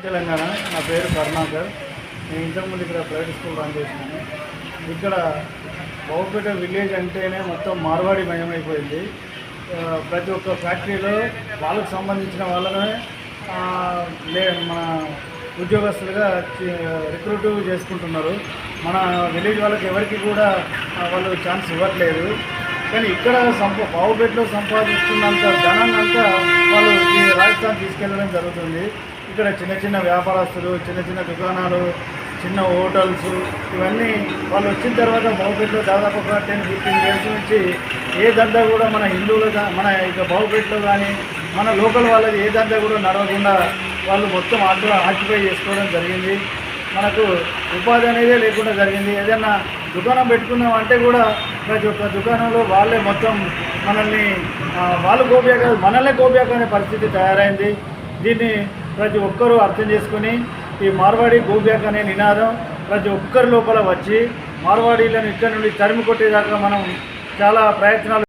తెలంగాణ. నా పేరు కరుణాకర్. నేను ఇంతకుముందు ఇక్కడ ప్రైవేట్ స్కూల్ రన్ చేసినాను. ఇక్కడ బావుపేట విలేజ్ అంటేనే మొత్తం మార్వాడి మయమైపోయింది. ప్రతి ఒక్క ఫ్యాక్టరీలో వాళ్ళకు సంబంధించిన వాళ్ళనే మన ఉద్యోగస్తులుగా రిక్రూట్ చేసుకుంటున్నారు. మన విలేజ్ వాళ్ళకి ఎవరికి కూడా వాళ్ళు ఛాన్స్ ఇవ్వట్లేదు. కానీ ఇక్కడ బావుపేటలో సంపాదిస్తున్నంత ధనాన్ని అంతా వాళ్ళు ఈ రాజస్థాన్ తీసుకెళ్ళడం జరుగుతుంది. ఇక్కడ చిన్న చిన్న వ్యాపారస్తులు, చిన్న చిన్న దుకాణాలు, చిన్న హోటల్స్ ఇవన్నీ వాళ్ళు వచ్చిన తర్వాత బావుపేటలో దాదాపు ఒక 10-15 ఇయర్స్ నుంచి ఏ దందా కూడా మన హిందువులు మన ఇక బావుపేటలో కానీ మన లోకల్ వాళ్ళది ఏ దందా కూడా నడవకుండా వాళ్ళు మొత్తం ఆక్యుపై చేసుకోవడం జరిగింది. మనకు ఉపాధి అనేదే లేకుండా జరిగింది. ఏదైనా దుకాణం పెట్టుకున్నామంటే కూడా ప్రతి ఒక్క దుకాణంలో వాళ్ళే మొత్తం మనల్ని వాళ్ళు గోప్యాక మనల్నే గోప్యాక అనే పరిస్థితి తయారైంది. దీన్ని ప్రతి ఒక్కరూ అర్థం చేసుకుని ఈ మార్వాడి గోబ్యాక్ అనే నినాదం ప్రతి ఒక్కరి లోపల వచ్చి మార్వాడీలను ఇక్కడ నుండి తరిమి కొట్టేదాకా మనం చాలా ప్రయత్నాలు